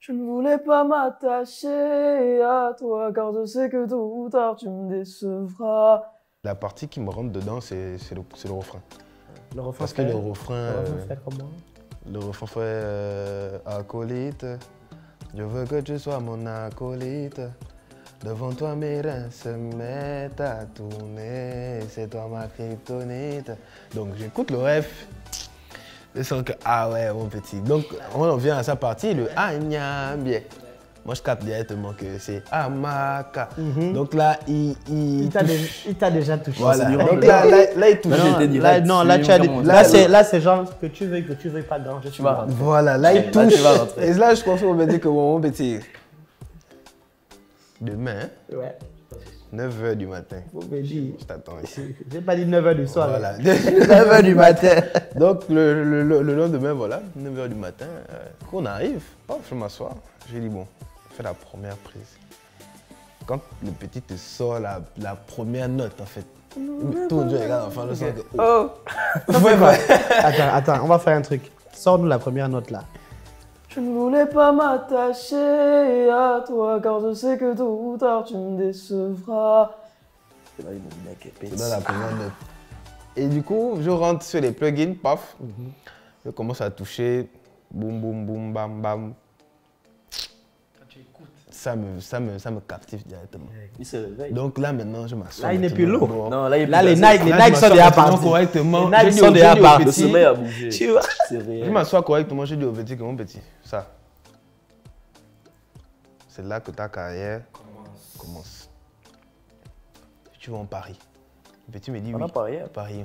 Je ne voulais pas m'attacher à toi, car je sais que tôt ou tard tu me décevras. La partie qui me rentre dedans, c'est le refrain. Le refrain Parce que le refrain fait comment? Le refrain fait acolyte. Je veux que tu sois mon acolyte. Devant toi, mes reins se mettent à tourner. C'est toi ma kryptonite. Donc j'écoute le ref. Je sens que, ah ouais, mon petit. Donc on en vient à sa partie, le Agnambie. Moi, je capte directement que c'est Amaka. Donc là, il t'a déjà touché. Voilà. Donc là, il touche. Là, c'est genre que tu veuilles pas grand. Tu vas rentrer. Voilà, là, il touche. Et là, je pense qu'on va dire que mon petit. Demain, Ouais. 9h du matin. Je t'attends ici. J'ai pas dit 9h du soir. Voilà, 9h du matin. Donc le lendemain, voilà, 9h du matin, qu'on arrive, je m'assois. J'ai dit, bon, fais la première prise. Quand le petit te sort la première note, en fait, tout le monde regarde, enfin, le son que... Oh. Attends, on va faire un truc. Sors-nous la première note là. Je ne voulais pas m'attacher à toi, car je sais que tôt ou tard tu me décevras. C'est dans la première note. Et du coup, je rentre sur les plugins, paf. Je commence à toucher, boum, boum, boum, bam, bam. Ça me captive directement. Il se réveille. Donc là, maintenant, je m'assois. Là, il n'est plus lourd. Bon. Non, là, il Là, les Nike sont déjà partis. Correctement. Les Nike sont déjà partis. Le sommeil a bougé. Tu vois? C'est réel. Je m'assois correctement, je dis au petit que mon petit, ça. C'est là que ta carrière commence. Tu vas en Paris. Le petit me dit On oui. a parié. Paris.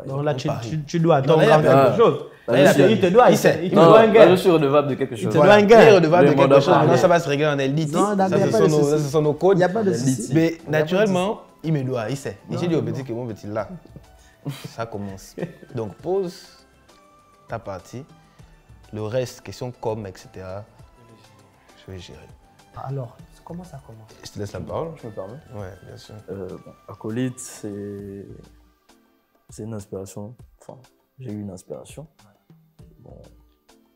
Donc là, Paris. tu dois attendre là, il y a quelque chose. Là, Il te doit, il sait. il te Non, doit un là, gain. je suis redevable de quelque Il chose. te doit un Il est gain. redevable de Le quelque mandat chose. parler. Non, ça va se régler en LDT. Non, d'accord, Ça, y a pas de souci. ce sont nos codes. Il n'y a pas de souci. Mais naturellement, il me doit, il sait. Et j'ai dit au petit que mon petit, là, ça commence. Donc pose ta partie. Le reste, question com, etc. Je vais gérer. Alors, comment ça commence? Je te laisse la parole. Je me permets. Ouais, bien sûr. Acolyte, c'est une inspiration. Enfin, j'ai eu une inspiration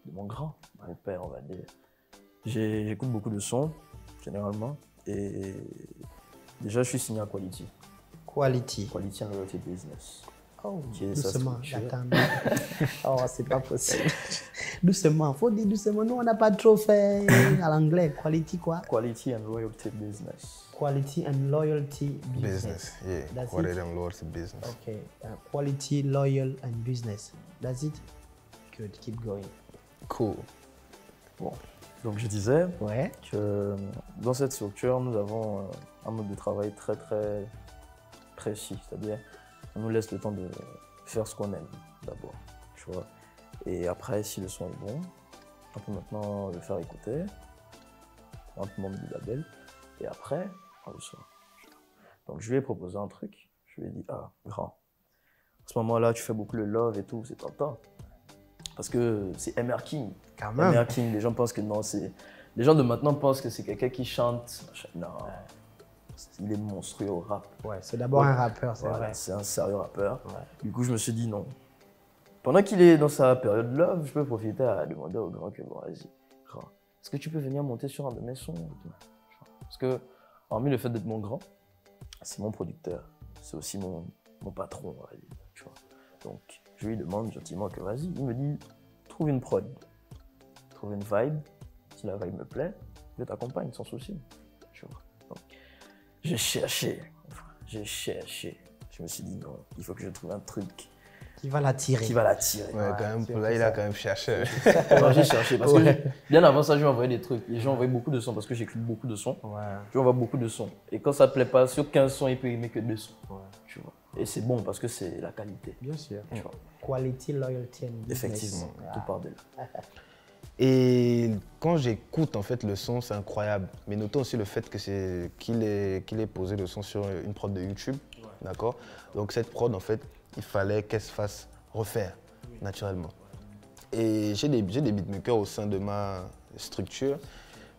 de mon grand, mon père, on va dire. J'écoute beaucoup de sons, généralement. Et déjà, je suis signé à Quality. Quality. Quality and Royalty Business. Oh, Qui est sa doucement, structure. oh, c'est pas possible. Doucement, faut dire doucement. Nous, on n'a pas trop fait à l'anglais. Quality quoi? Quality and Royalty Business. Quality and loyalty business. Business, yeah. That's Quality it? and loyalty business. Okay. Quality, loyal and business. That's it? Good, keep going. Cool. Bon, donc je disais Ouais. que dans cette structure, nous avons un mode de travail très précis, c'est-à-dire on nous laisse le temps de faire ce qu'on aime d'abord, tu vois. Et après, si le son est bon, on peut maintenant le faire écouter, un peu membre du label, et après, on le sort. Donc je lui ai proposé un truc, je lui ai dit, ah, grand, à ce moment-là, tu fais beaucoup le love et tout, c'est tentant. Parce que c'est MR King. Quand même. MR King, les gens pensent que non, c'est... Les gens de maintenant pensent que c'est quelqu'un qui chante. Non, il est monstrueux au rap. Ouais, c'est d'abord un rappeur, c'est Voilà, vrai. c'est un sérieux rappeur. Ouais. Du coup, je me suis dit non. Pendant qu'il est dans sa période love, je peux profiter à demander au grand que bon, vas-y, grand, est-ce que tu peux venir monter sur un de mes sons? Parce que, hormis le fait d'être mon grand, c'est mon producteur, c'est aussi mon patron, on va dire, tu vois. Donc, je lui demande gentiment que vas-y. Il me dit, trouve une prod, trouve une vibe. Si la vibe me plaît, je t'accompagne sans souci. Tu vois. Donc, j'ai cherché. Je me suis dit non, il faut que je trouve un truc Qui va l'attirer. qui va l'attirer. Ouais, quand même, là, il a quand même cherché. Alors, j'ai cherché parce que bien avant ça, je lui envoyais des trucs. Les gens envoyaient beaucoup de sons parce que j'écris beaucoup de sons. Ouais. Je lui envoie beaucoup de sons. Et quand ça ne plaît pas, sur 15 sons, il peut aimer que 2 sons. Ouais. Tu vois. Et c'est bon parce que c'est la qualité. Bien sûr. Tu vois. Quality, loyalty and business. Effectivement, tout part de là. Et quand j'écoute en fait le son, c'est incroyable. Mais notons aussi le fait que qu'il ait posé le son sur une prod de YouTube, d'accord. Donc cette prod en fait, il fallait qu'elle se fasse refaire naturellement. Et j'ai des beatmakers au sein de ma structure.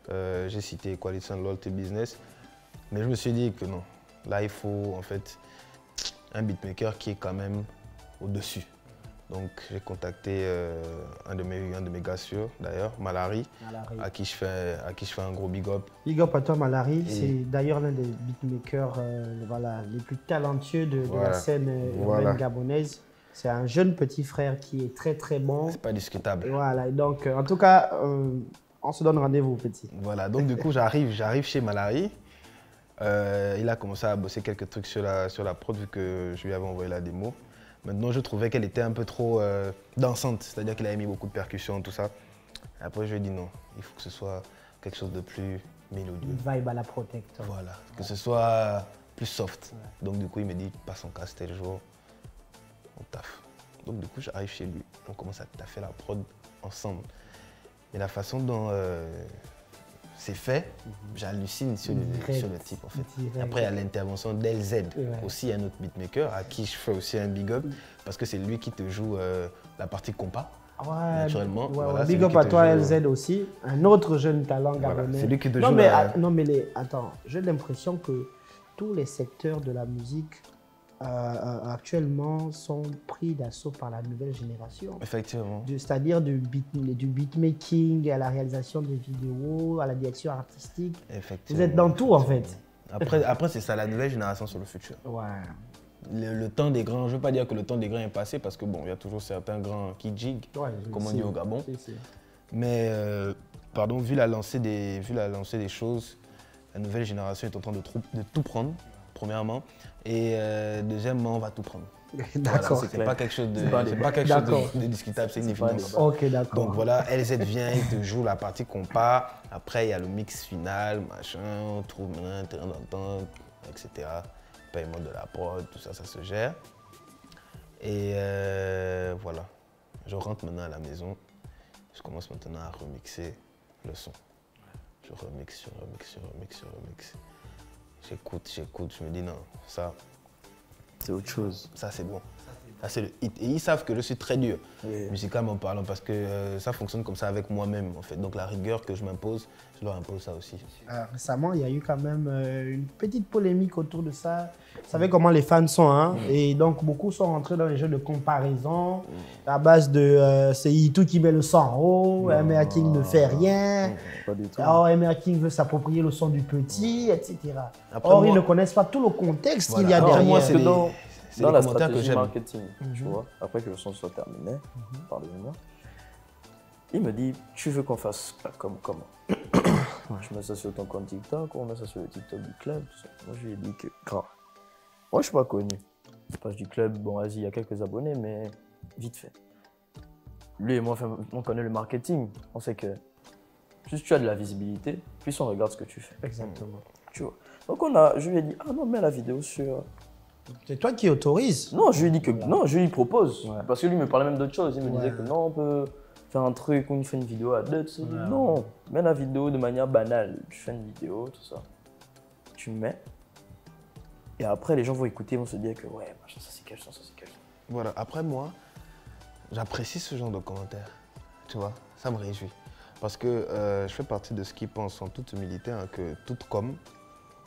J'ai cité Quality and Loyalty Business, mais je me suis dit que non. Là, il faut en fait un beatmaker qui est quand même au-dessus. Donc j'ai contacté un de mes gars sûrs d'ailleurs, Malari, à qui je fais un gros big up. Big up à toi, Malari. C'est d'ailleurs l'un des beatmakers voilà, les plus talentueux de la scène urbaine gabonaise. C'est un jeune petit frère qui est très très bon. C'est pas discutable. Voilà, donc en tout cas, on se donne rendez-vous, petit. Voilà, donc du coup j'arrive chez Malari. Il a commencé à bosser quelques trucs sur la prod vu que je lui avais envoyé la démo. Maintenant, je trouvais qu'elle était un peu trop dansante, c'est-à-dire qu'il avait mis beaucoup de percussions, tout ça. Après, je lui ai dit non, il faut que ce soit quelque chose de plus mélodieux. Une vibe à la Protect. Voilà, que ce soit plus soft. Ouais. Donc du coup, il me dit, passe en casse tel jour, on taffe. Donc du coup, j'arrive chez lui, on commence à taffer la prod ensemble. Mais la façon dont c'est fait, j'hallucine sur le type en fait. Après, il y a l'intervention d'LZ, aussi un autre beatmaker à qui je fais aussi un big up parce que c'est lui qui te joue la partie compas. Naturellement. Voilà, big up à toi, LZ aussi, un autre jeune talent gabonais. C'est lui qui te joue. Non, mais attends, j'ai l'impression que tous les secteurs de la musique actuellement sont pris d'assaut par la nouvelle génération. Effectivement. C'est-à-dire du beatmaking, à la réalisation des vidéos, à la direction artistique. Effectivement. Vous êtes dans tout en fait. Après c'est ça, la nouvelle génération sur le futur. Ouais. Le temps des grands, je ne veux pas dire que le temps des grands est passé parce que bon, il y a toujours certains grands qui jiguent, comme on dit au Gabon. Mais pardon, vu la lancée des choses, la nouvelle génération est en train de tout prendre, premièrement. Et deuxièmement, on va tout prendre. D'accord. Voilà, c'est pas quelque chose de discutable, c'est une évidence. Ok, d'accord. Donc voilà, LZ vient, il te joue la partie compas. Après, il y a le mix final, machin, on trouve un terrain d'entente, etc. Paiement de la prod, tout ça, ça se gère. Et voilà, je rentre maintenant à la maison. Je commence maintenant à remixer le son. Je remixe. J'écoute, je me dis non, ça, c'est autre chose. Ça, c'est bon. Ça, c'est le hit. Et ils savent que je suis très dur, musicalement parlant, parce que ça fonctionne comme ça avec moi-même, en fait. Donc la rigueur que je m'impose, je leur impose ça aussi. Récemment, il y a eu quand même une petite polémique autour de ça. Vous savez comment les fans sont, hein? Et donc beaucoup sont rentrés dans les jeux de comparaison à base de c'est Yitu qui met le son en haut, Emer King ne fait rien, Emer King veut s'approprier le son du petit, etc. Or, ils ne connaissent pas tout le contexte qu'il y a derrière. Moi, c'est dans la stratégie marketing, tu vois, après que le son soit terminé, pardonnez-moi, il me dit, tu veux qu'on fasse comme comment? Je mets ça sur ton compte TikTok, on met ça sur le TikTok du club, tout ça. Moi, je lui ai dit que, moi, je suis pas connu. Page du club, bon, vas-y, il y a quelques abonnés, mais vite fait. Lui et moi, on connaît le marketing. On sait que plus tu as de la visibilité, plus on regarde ce que tu fais. Exactement. Tu vois. Donc, je lui ai dit, ah non, mets la vidéo sur... C'est toi qui autorise? Non, je lui ai dit que non, je lui propose. Ouais. Parce que lui me parlait même d'autres choses. Il me disait que non, on peut faire un truc, on fait une vidéo à deux. Non, mets la vidéo de manière banale. Tu fais une vidéo, tout ça. Tu mets. Et après, les gens vont écouter, vont se dire que ouais, ça c'est quel son, ça c'est quel son. Voilà, après moi, j'apprécie ce genre de commentaires. Tu vois, ça me réjouit. Parce que je fais partie de ceux qui pensent en toute humilité que toute com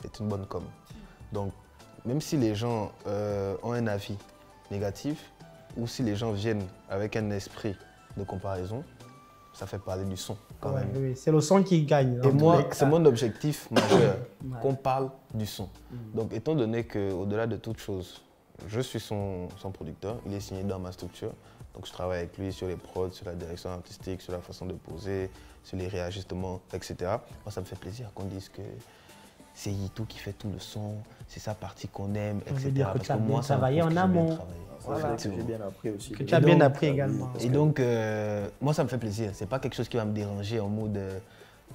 est une bonne com. Donc, même si les gens ont un avis négatif ou si les gens viennent avec un esprit de comparaison, ça fait parler du son quand même. Oui, c'est le son qui gagne. Et moi, c'est mon objectif majeur, qu'on parle du son. Donc étant donné qu'au-delà de toute chose, je suis son producteur, il est signé dans ma structure. Donc je travaille avec lui sur les prods, sur la direction artistique, sur la façon de poser, sur les réajustements, etc. Moi, ça me fait plaisir qu'on dise que c'est Yitu qui fait tout le son, c'est sa partie qu'on aime, etc. Ça veut dire que tu as bien travaillé en amont. Voilà, que j'ai bien appris aussi. Que tu as bien appris également. Et donc, moi, ça me fait plaisir. C'est pas quelque chose qui va me déranger en mode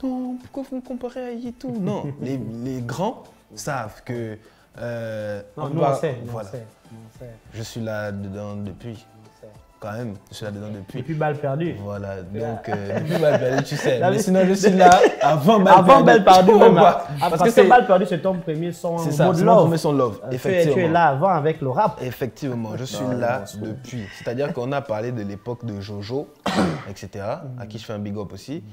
non, pourquoi vous me comparez à Yitu? Non, les grands savent que. Non, nous on sait. Je suis là-dedans depuis. Quand même, je suis là-dedans depuis. Depuis balle perdue. Voilà, donc depuis balle perdue, tu sais. Mais sinon, je suis là avant balle perdue. Parce que balle perdue, c'est ton premier son. C'est ça, c'est mon premier son love. Effectivement. Tu es là avant avec le rap. Effectivement, je suis là depuis. C'est-à-dire qu'on a parlé de l'époque de Jojo, etc., à qui je fais un big up aussi.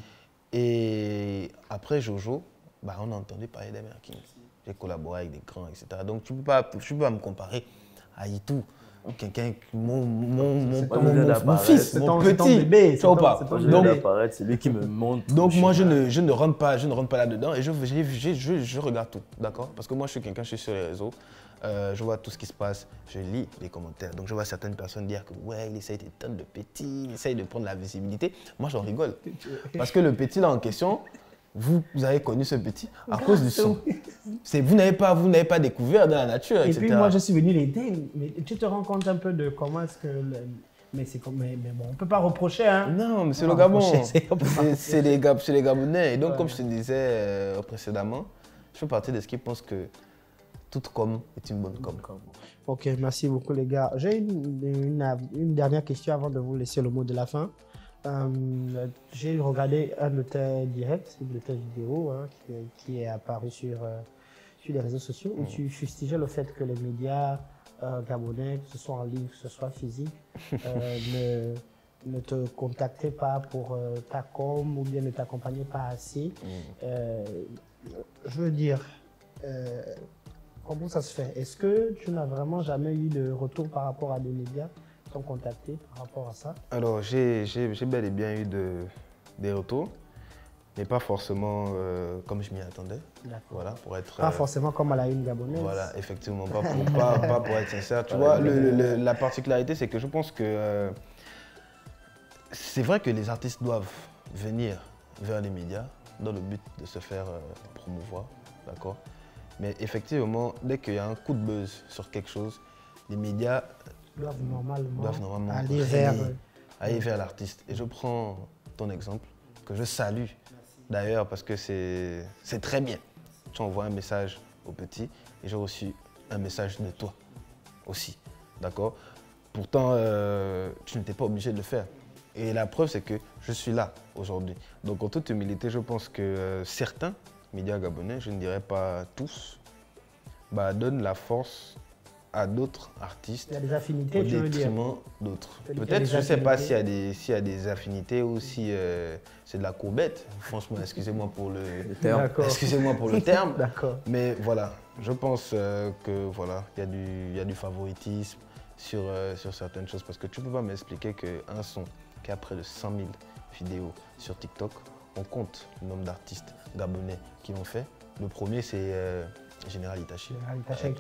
Et après Jojo, on a entendu parler d'Emer King. J'ai collaboré avec des grands, etc. Donc tu peux pas me comparer à Itou. Quelqu'un, mon fils, mon c'est ton petit, bébé, tu vois pas. Moi, je Donc, vais apparaître, c'est lui qui me montre. donc moi, je ne rentre pas là-dedans et je regarde tout, d'accord? Parce que moi, je suis quelqu'un, je suis sur les réseaux, je vois tout ce qui se passe, je lis les commentaires. Donc, je vois certaines personnes dire que ouais, il essaye d'éteindre le petit, il essaye de prendre la visibilité. Moi, j'en rigole. Parce que le petit là en question, vous avez connu ce petit à cause du son. Vous n'avez pas découvert dans la nature, Et etc. puis moi, je suis venu l'aider. Mais tu te rends compte un peu de comment est-ce que... Mais bon, on ne peut pas reprocher, hein. Non, mais c'est On le va Gabon. reprocher, C'est les Gabonais. Et donc, Ouais. comme je te disais précédemment, je fais partie de ceux qui pensent que toute com est une bonne com. Ok, merci beaucoup les gars. J'ai une dernière question avant de vous laisser le mot de la fin. J'ai regardé un de tes directs, une de tes vidéos hein, qui est apparu sur les réseaux sociaux où tu fustigeais le fait que les médias gabonais, que ce soit en ligne, que ce soit physique, ne te contactaient pas pour ta com ou bien ne t'accompagnaient pas assez. Je veux dire, comment ça se fait? Est-ce que tu n'as vraiment jamais eu de retour par rapport à des médias qui t'ont contacté par rapport à ça? Alors, j'ai bel et bien eu des retours, mais pas forcément comme je m'y attendais. Voilà, pour être... Pas forcément comme à la une gabonaise. Voilà, effectivement, pas pour être sincère. Tu vois, la particularité, c'est que je pense que c'est vrai que les artistes doivent venir vers les médias dans le but de se faire promouvoir, d'accord? Mais effectivement, dès qu'il y a un coup de buzz sur quelque chose, les médias doivent normalement aller vers l'artiste. Et je prends ton exemple, que je salue d'ailleurs parce que c'est très bien. Tu envoies un message au petit et j'ai reçu un message de toi aussi, d'accord? Pourtant, tu n'étais pas obligé de le faire. Et la preuve, c'est que je suis là aujourd'hui. Donc en toute humilité, je pense que certains médias gabonais, je ne dirais pas tous, donnent la force à d'autres artistes. Il y a des affinités, tu veux dire? Au détriment d'autres. Peut-être, je ne sais pas s'il y a des affinités ou si c'est de la courbette. Franchement, excusez-moi pour le terme. Excusez-moi pour le terme. D'accord. Mais voilà, je pense que voilà, il y a du favoritisme sur certaines choses. Parce que tu ne peux pas m'expliquer qu'un son qui a près de 100 000 vidéos sur TikTok, on compte le nombre d'artistes gabonais qui l'ont fait. Le premier, c'est Général Itachi.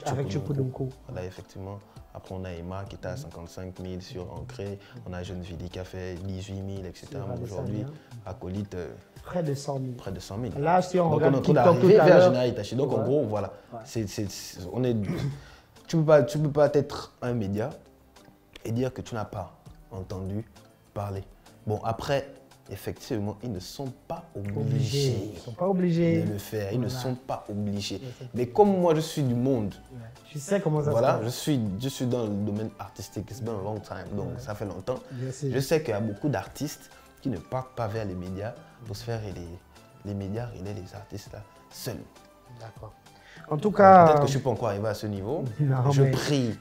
Avec Chukudunku. Voilà, effectivement. Après, on a Emma qui était à 55 000 sur Ancré. On a Jeune Vili qui a fait 18 000, etc. Aujourd'hui, Acolyte. Près de 100 000. Près de 100 000. Là, si on regarde donc, on est en train d'arriver vers Général Itachi. Donc, en gros, voilà. Tu peux pas être un média et dire que tu n'as pas entendu parler. Bon, après, effectivement, ils ne sont pas obligés. Ils ne sont pas obligés de le faire. Ils ne sont pas obligés. Mais comme moi, je suis du monde. Tu sais comment ça voilà, se passe. je suis dans le domaine artistique. It's been a long time. Donc, ça fait longtemps. Je sais qu'il y a beaucoup d'artistes qui ne partent pas vers les médias pour se faire les médias relaient les artistes là seuls. D'accord. En tout cas... Peut-être que je ne suis pas encore arrivé à ce niveau. Je prie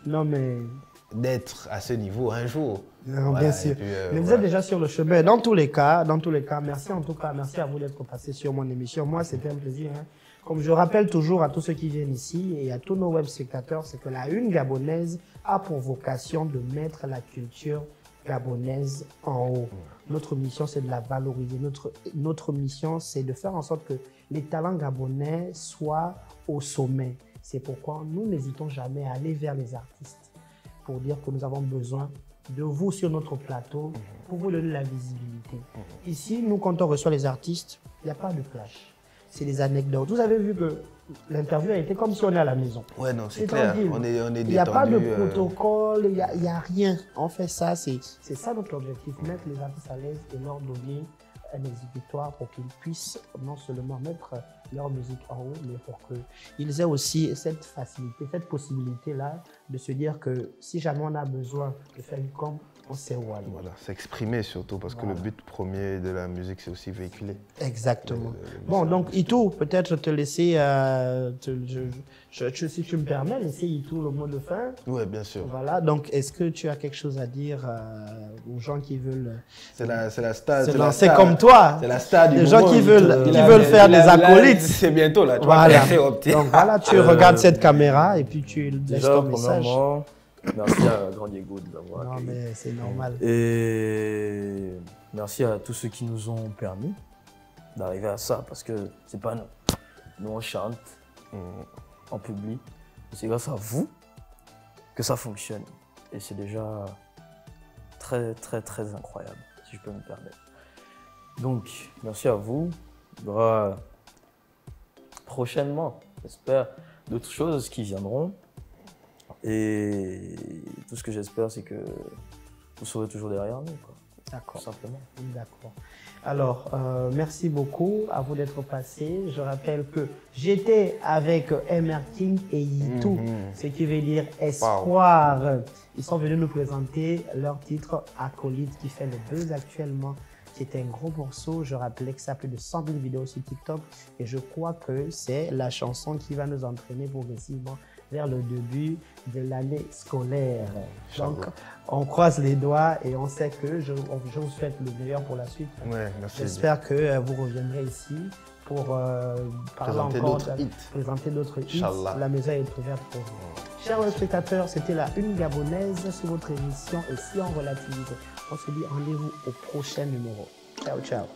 d'être à ce niveau un jour. Non, voilà, bien sûr. Puis, mais vous êtes déjà sur le chemin. Dans tous les cas, merci en tout cas, merci à vous d'être passé sur mon émission. Moi, c'était un plaisir. Hein. Comme je rappelle toujours à tous ceux qui viennent ici et à tous nos web spectateurs, c'est que la Une gabonaise a pour vocation de mettre la culture gabonaise en haut. Notre mission, c'est de la valoriser. Notre mission, c'est de faire en sorte que les talents gabonais soient au sommet. C'est pourquoi nous n'hésitons jamais à aller vers les artistes pour dire que nous avons besoin de vous sur notre plateau pour vous donner la visibilité. Ici, nous, quand on reçoit les artistes, il n'y a pas de flash. C'est des anecdotes. Vous avez vu que l'interview a été comme si on est à la maison. Ouais, non, c'est clair. On est détendu. Il n'y a pas de protocole, il n'y a rien. On fait ça, c'est ça notre objectif, mettre les artistes à l'aise et leur donner un exécutoire pour qu'ils puissent non seulement mettre leur musique en haut, mais pour qu'ils aient aussi cette facilité, cette possibilité-là de se dire que si jamais on a besoin de faire une com, on sait où aller. Voilà, s'exprimer surtout, parce que le but premier de la musique, c'est aussi véhiculer. Exactement. Bon, donc Itou, peut-être te laisser, si tu me permets, laisser Itou le mot de fin. Oui, bien sûr. Voilà, donc est-ce que tu as quelque chose à dire aux gens qui veulent se lancer comme toi? C'est la star du moment. Des gens qui veulent faire des acolytes. C'est bientôt là, tu voilà. vois. Donc voilà, tu regardes cette caméra et puis tu laisses ton message. Merci à Grand Diego de nous avoir Non, accueillis. mais c'est normal. Et merci à tous ceux qui nous ont permis d'arriver à ça, parce que c'est pas nous. Nous, on chante en public. C'est grâce à vous que ça fonctionne. Et c'est déjà très, très, très incroyable, si je peux me permettre. Donc, merci à vous. Il y aura prochainement, j'espère, d'autres choses qui viendront. Et tout ce que j'espère, c'est que vous serez toujours derrière nous, quoi. D'accord. Tout simplement. D'accord. Alors, merci beaucoup à vous d'être passé. Je rappelle que j'étais avec MR King et Yitou, ce qui veut dire espoir. Ils sont venus nous présenter leur titre Acolyte qui fait le buzz actuellement, qui est un gros morceau. Je rappelais que ça a plus de 100 000 vidéos sur TikTok et je crois que c'est la chanson qui va nous entraîner progressivement vers le début de l'année scolaire. Donc, on croise les doigts et on sait que je vous souhaite le meilleur pour la suite. Ouais, merci. J'espère que vous reviendrez ici pour parler présenter d'autres hits. Inch'Allah. La maison est ouverte pour vous. Chers spectateurs, c'était la Une Gabonaise sur votre émission Et si on relativise. On se dit rendez-vous au prochain numéro. Ciao, ciao.